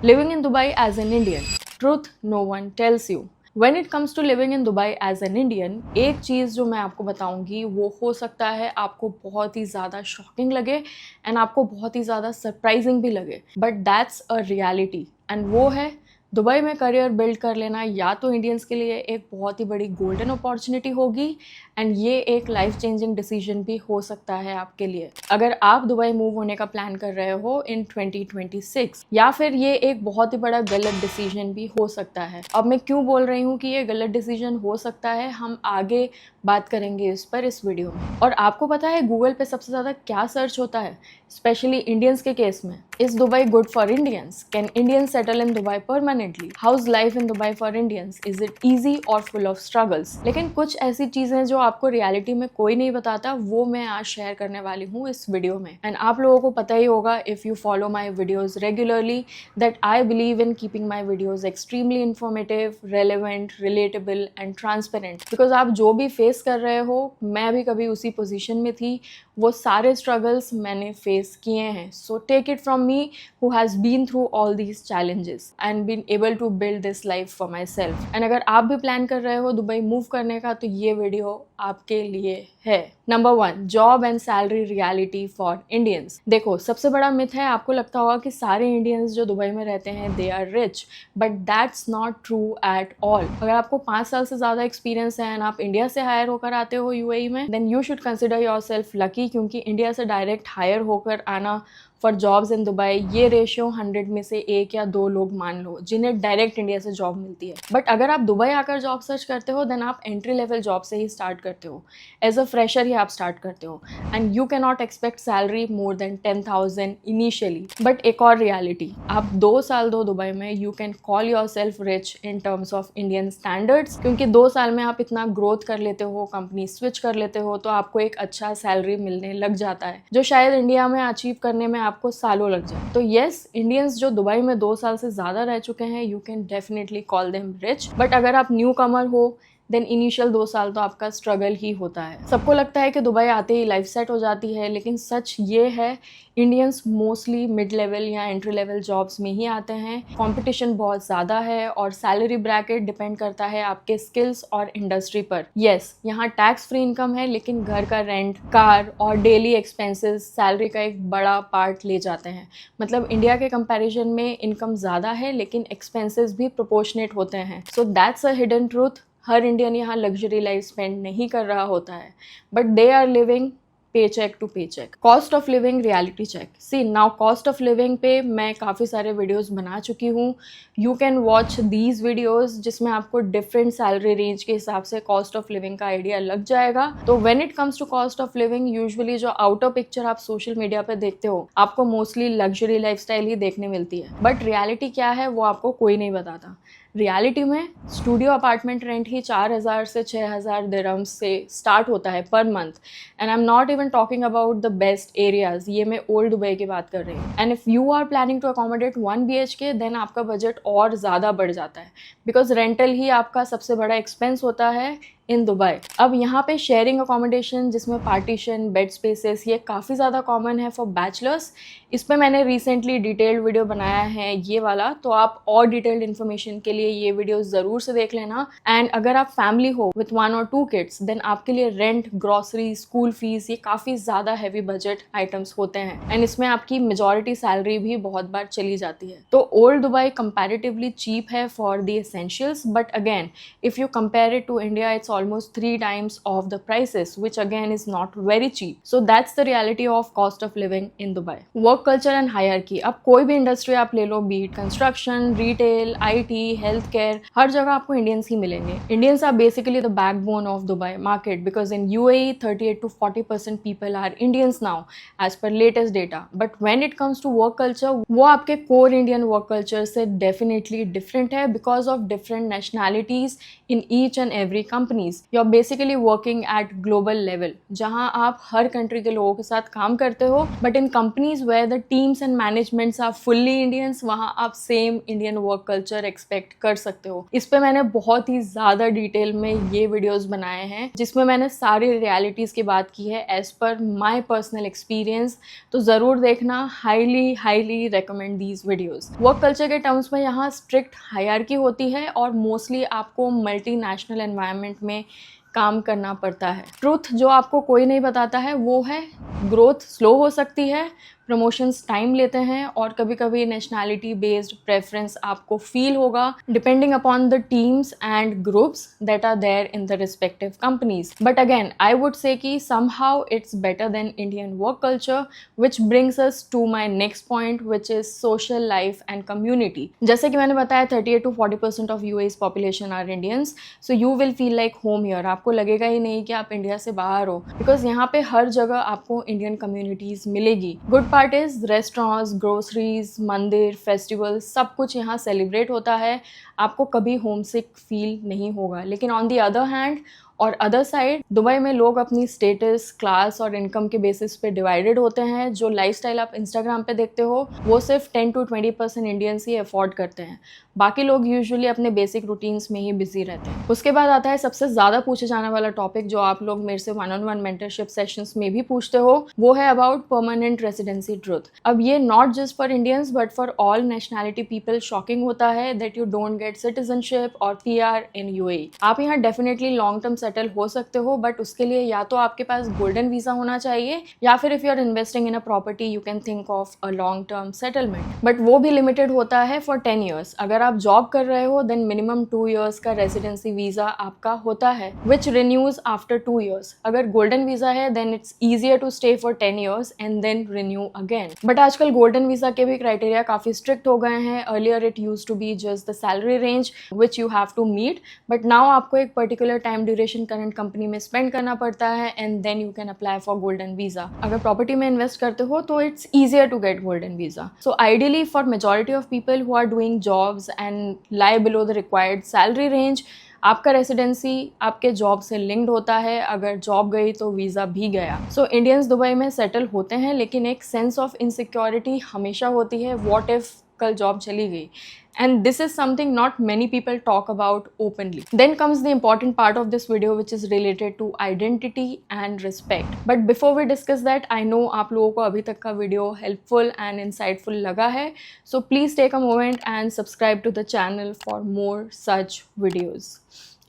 Living in Dubai as an Indian. Truth no one tells you. When it comes to living in Dubai as an Indian, एक चीज़ जो मैं आपको बताऊंगी वो हो सकता है आपको बहुत ही ज़्यादा शॉकिंग लगे एंड आपको बहुत ही ज़्यादा सरप्राइजिंग भी लगे, but that's a reality and वो है दुबई में करियर बिल्ड कर लेना या तो इंडियंस के लिए एक बहुत ही बड़ी गोल्डन अपॉर्चुनिटी होगी एंड ये एक लाइफ चेंजिंग डिसीजन भी हो सकता है आपके लिए अगर आप दुबई मूव होने का प्लान कर रहे हो इन 2026, या फिर ये एक बहुत ही बड़ा गलत डिसीजन भी हो सकता है। अब मैं क्यों बोल रही हूँ कि ये गलत डिसीजन हो सकता है, हम आगे बात करेंगे इस पर इस वीडियो में। और आपको पता है गूगल पे सबसे ज़्यादा क्या सर्च होता है, स्पेशली इंडियंस के केस में? Is Dubai good for Indians? Can Indians settle in Dubai permanently? How's life in Dubai for Indians? Is it easy or full of struggles? लेकिन कुछ ऐसी चीज़ें जो आपको रियलिटी में कोई नहीं बताता वो मैं आज शेयर करने वाली हूँ इस वीडियो में। एंड आप लोगों को पता ही होगा if you follow my videos regularly that I believe in keeping my videos extremely informative, relevant, relatable and transparent. Because आप जो भी फेस कर रहे हो, मैं भी कभी उसी पोजिशन में थी, वो सारे स्ट्रगल्स मैंने फेस किए हैं। So take it from me who has been through all these challenges and been able to build this life for myself. And अगर आप भी प्लान कर रहे हो दुबई मूव करने का तो ये वीडियो आपके लिए है। Number 1, job and salary reality for Indians. देखो, सबसे बड़ा मिथ है, आपको लगता होगा कि सारे इंडियंस जो दुबई में रहते हैं they are rich, but that's not true at all. अगर आपको 5 साल से ज़्यादा एक्सपीरियंस है एंड आप इंडिया से हायर होकर आते हो यूएई में, then you should consider yourself lucky, क्योंकि इंडिया से डायरेक्ट हायर होकर आना फॉर जॉब्स इन दुबई, ये रेशियो 100 में से 1 या 2 लोग मान लो जिन्हें डायरेक्ट इंडिया से जॉब मिलती है। बट अगर आप दुबई आकर जॉब सर्च करते हो देन आप एंट्री लेवल जॉब से ही स्टार्ट करते हो, एज अ फ्रेशर ही आप स्टार्ट करते हो and you can not expect salary more than 10,000 initially. But एक और रियलिटी, आप 2 साल दो दुबई में, you can call your self rich in terms of Indian standards, क्योंकि 2 साल में आप इतना ग्रोथ कर लेते हो, कंपनी स्विच कर लेते हो, तो आपको एक अच्छा सैलरी मिलने लग जाता है जो शायद इंडिया में अचीव करने में आपको सालों लग जाए। तो येस, इंडियंस जो दुबई में 2 साल से ज़्यादा रह चुके हैं, you can definitely call them rich. But अगर आप न्यू कमर हो देन इनिशियल 2 साल तो आपका स्ट्रगल ही होता है। सबको लगता है कि दुबई आते ही लाइफ सेट हो जाती है, लेकिन सच ये है इंडियंस मोस्टली मिड लेवल या एंट्री लेवल जॉब्स में ही आते हैं। कंपटीशन बहुत ज़्यादा है और सैलरी ब्रैकेट डिपेंड करता है आपके स्किल्स और इंडस्ट्री पर। येस, यहाँ टैक्स फ्री इनकम है, लेकिन घर का रेंट, कार और डेली एक्सपेंसेस सैलरी का एक बड़ा पार्ट ले जाते हैं। मतलब इंडिया के कंपैरिजन में इनकम ज़्यादा है लेकिन एक्सपेंसेस भी प्रोपोर्शनेट होते हैं। So that's a hidden truth. हर इंडियन यहाँ लग्जरी लाइफ स्पेंड नहीं कर रहा होता है, but they are living paycheck to paycheck. Cost of living reality check. See now, cost of living पे मैं काफ़ी सारे वीडियोस बना चुकी हूँ। You can watch these videos जिसमें आपको डिफरेंट सैलरी रेंज के हिसाब से कॉस्ट ऑफ लिविंग का आइडिया लग जाएगा। तो when it comes to cost of living, usually जो आउटर पिक्चर आप सोशल मीडिया पे देखते हो, आपको मोस्टली लग्जरी लाइफस्टाइल ही देखने मिलती है, बट रियलिटी क्या है वो आपको कोई नहीं बताता। रियलिटी में स्टूडियो अपार्टमेंट रेंट ही 4,000 से 6,000 दिरहम्स से स्टार्ट होता है per month. And I am not even talking about the best areas, ये मैं ओल्ड दुबई की बात कर रही हूँ। And if you are planning to accommodate 1 BHK then आपका बजट और ज़्यादा बढ़ जाता है, बिकॉज रेंटल ही आपका सबसे बड़ा एक्सपेंस होता है इन दुबई। अब यहाँ पे शेयरिंग अकोमोडेशन जिसमें पार्टीशन, बेड स्पेसेस, ये काफ़ी ज़्यादा कॉमन है फॉर बैचलर्स। इस पर मैंने रिसेंटली डिटेल्ड वीडियो बनाया है ये वाला, तो आप और डिटेल्ड इन्फॉर्मेशन के लिए ये वीडियो ज़रूर से देख लेना। एंड अगर आप फैमिली हो विथ 1 और 2 किड्स देन आपके लिए रेंट, ग्रॉसरी, स्कूल फीस, ये काफ़ी ज़्यादा हैवी बजट आइटम्स होते हैं एंड इसमें आपकी मेजॉरिटी सैलरी भी बहुत बार चली जाती है। तो ओल्ड दुबई कंपैरेटिवली चीप है for the essentials, but again if you compare it to India it's almost 3 times of the prices, which again is not very cheap. So that's the reality of cost of living in Dubai. Work culture and hierarchy. अब कोई भी industry आप ले लो, be it construction, retail, IT, healthcare, हर जगह आपको Indians ही मिलेंगे। Indians are basically the backbone of Dubai market because in UAE 38 to 40% people are Indians now as per latest data. But when it comes to work culture, वो आपके core Indian work culture से definitely different है because of different nationalities in each and every company. Companies you are basically working at global level, जहां आप हर country के लोगों के साथ काम करते हो, but in companies where the teams and managements are fully Indians, वहां आप same Indian work culture expect कर सकते हो। इस पे मैंने बहुत ही ज़्यादा डिटेल में ये वीडियोस बनाए हैं जिसमें मैंने सारी रियलिटीज़ की बात की है as per my personal experience, तो ज़रूर देखना। Highly highly recommend these videos. Work culture के टर्म्स में यहाँ स्ट्रिक्ट हायरार्की होती है और मोस्टली आपको मल्टीनेशनल एनवायरनमेंट में काम करना पड़ता है। ट्रूथ जो आपको कोई नहीं बताता है वो है ग्रोथ स्लो हो सकती है, प्रमोशंस टाइम लेते हैं और कभी कभी नेशनैलिटी बेस्ड प्रेफरेंस आपको फील होगा depending upon the teams and groups that are there in the respective companies. But again I would say कि somehow it's better than Indian work culture, which brings us to my next point which is social life and community. जैसे कि मैंने बताया 38 to 40% of US population are Indians, so you will feel like home here. आपको लगेगा ही नहीं कि आप India से बाहर हो, बिकॉज यहाँ पे हर जगह आपको इंडियन कम्युनिटीज मिलेगी। Good part is restaurants, groceries, मंदिर, फेस्टिवल सब कुछ यहाँ सेलिब्रेट होता है, आपको कभी होमसिक फील नहीं होगा। लेकिन ऑन द अदर हैंड और अदर साइड दुबई में लोग अपनी स्टेटस, क्लास और इनकम के बेसिस पे डिवाइडेड होते हैं। जो लाइफस्टाइल आप इंस्टाग्राम पे देखते हो वो सिर्फ 10 to 20% इंडियंस ही अफोर्ड करते हैं, बाकी लोग यूजुअली अपने बेसिक रूटीन्स में ही बिजी रहते हैं। उसके बाद आता है सबसे ज़्यादा पूछे जाने वाला टॉपिक जो आप लोग मेरे से 1-on-1 मेंटरशिप सेशंस में भी पूछते हो, वो है अबाउट परमानेंट रेसिडेंसी ट्रुथ। अब ये not just for Indians but for all nationality people shocking होता है that you don't get citizenship और पीआर इन यूएई। आप यहाँ डेफिनेटली लॉन्ग टर्म सेटल हो सकते हो, बट उसके लिए या तो आपके पास गोल्डन वीजा होना चाहिए या फिर if you are investing in a property you can think of a long term settlement, but वो भी लिमिटेड होता है फॉर 10 ईयर्स। अगर आप जॉब कर रहे हो देन मिनिमम 2 ईयर्स का रेसिडेंसी वीजा आपका होता है विच रिन्यूज आफ्टर 2 ईयर्स। अगर गोल्डन वीजा है then it's easier to stay for 10 years and then renew again. But आजकल गोल्डन वीजा के भी क्राइटेरिया काफी स्ट्रिक्ट हो गए हैं। Earlier it use to be just the salary range which you have to meet, but now आपको एक particular time duration current company में स्पेंड करना पड़ता है and then you can apply for golden visa. अगर प्रॉपर्टी में invest करते हो तो it's easier to get golden visa. So ideally for majority of people who are doing jobs and lie below the required salary range, आपका residency आपके job से linked होता है। अगर जॉब गई तो वीज़ा भी गया। सो इंडियंस दुबई में सेटल होते हैं लेकिन एक सेंस ऑफ इनसिक्योरिटी हमेशा होती है, व्हाट इफ कल जॉब चली गई, and this is something not many people talk about openly. Then comes the important part of this video which is related to identity and respect. But before we discuss that, I know आप लोगों को अभी तक का video helpful and insightful लगा है, so please take a moment and subscribe to the channel for more such videos.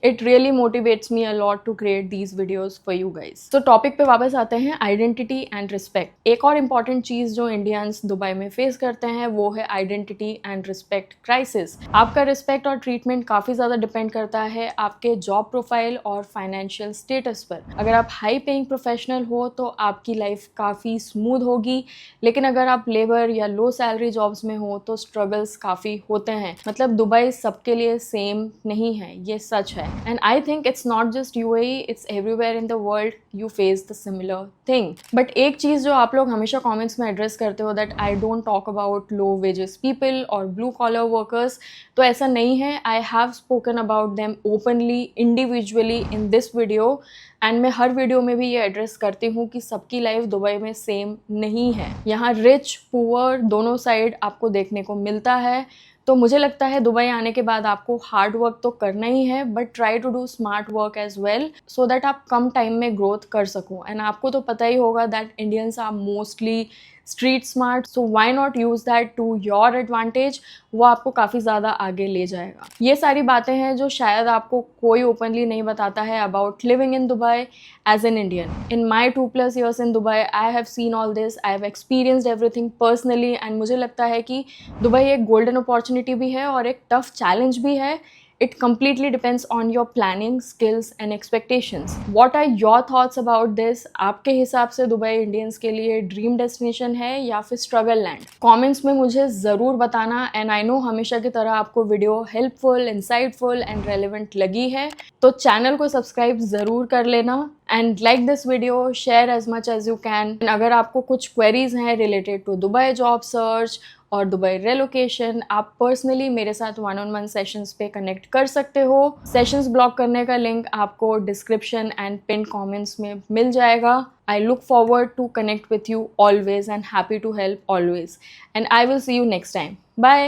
It really motivates me a lot to create these videos for you guys. So topic पे वापस आते हैं, identity and respect. एक और important चीज़ जो Indians Dubai में face करते हैं वो है identity and respect crisis. आपका रिस्पेक्ट और ट्रीटमेंट काफ़ी ज़्यादा डिपेंड करता है आपके जॉब प्रोफाइल और फाइनेंशियल स्टेटस पर। अगर आप हाई पेइंग प्रोफेशनल हो तो आपकी लाइफ काफ़ी स्मूथ होगी, लेकिन अगर आप लेबर या लो सैलरी जॉब्स में हो तो स्ट्रगल्स काफ़ी होते हैं। मतलब दुबई सबके लिए सेम नहीं है, ये सच है। And I think it's not just UAE, it's everywhere in the world you face the similar thing. But एक चीज़ जो आप लोग हमेशा comments में address करते हो that I don't talk about low wages people or blue collar workers, तो ऐसा नहीं है। I have spoken about them openly, individually in this video. And मैं हर वीडियो में भी ये एड्रेस करती हूँ कि सबकी लाइफ दुबई में सेम नहीं है। यहाँ रिच पुअर दोनों साइड आपको देखने को मिलता है। तो मुझे लगता है दुबई आने के बाद आपको हार्ड वर्क तो करना ही है, but try to do smart work as well so that आप कम टाइम में ग्रोथ कर सको। एंड आपको तो पता ही होगा that Indians are mostly street smart, so why not use that to your advantage. वो आपको काफ़ी ज़्यादा आगे ले जाएगा। ये सारी बातें हैं जो शायद आपको कोई ओपनली नहीं बताता है about living in Dubai as an Indian. In my 2+ years in Dubai I have seen all this, I have experienced everything personally and मुझे लगता है कि दुबई एक गोल्डन अपॉर्चुनिटी भी है और एक टफ चैलेंज भी है। It completely depends on your planning, skills and expectations. What are your thoughts about this? आपके हिसाब से दुबई इंडियंस के लिए ड्रीम डेस्टिनेशन है या फिर स्ट्रगल लैंड? कमेंट्स में मुझे ज़रूर बताना। एंड आई नो हमेशा की तरह आपको video helpful, insightful and relevant लगी है तो चैनल को सब्सक्राइब ज़रूर कर लेना and like this video, share as much as you can. अगर आपको कुछ क्वेरीज हैं related to Dubai job search और दुबई रेलोकेशन, आप पर्सनली मेरे साथ 1-on-1 सेशंस पे कनेक्ट कर सकते हो। सेशंस ब्लॉक करने का लिंक आपको डिस्क्रिप्शन एंड पिन कमेंट्स में मिल जाएगा। I look forward to connect with you always and happy to help always. And I will see you next time. Bye.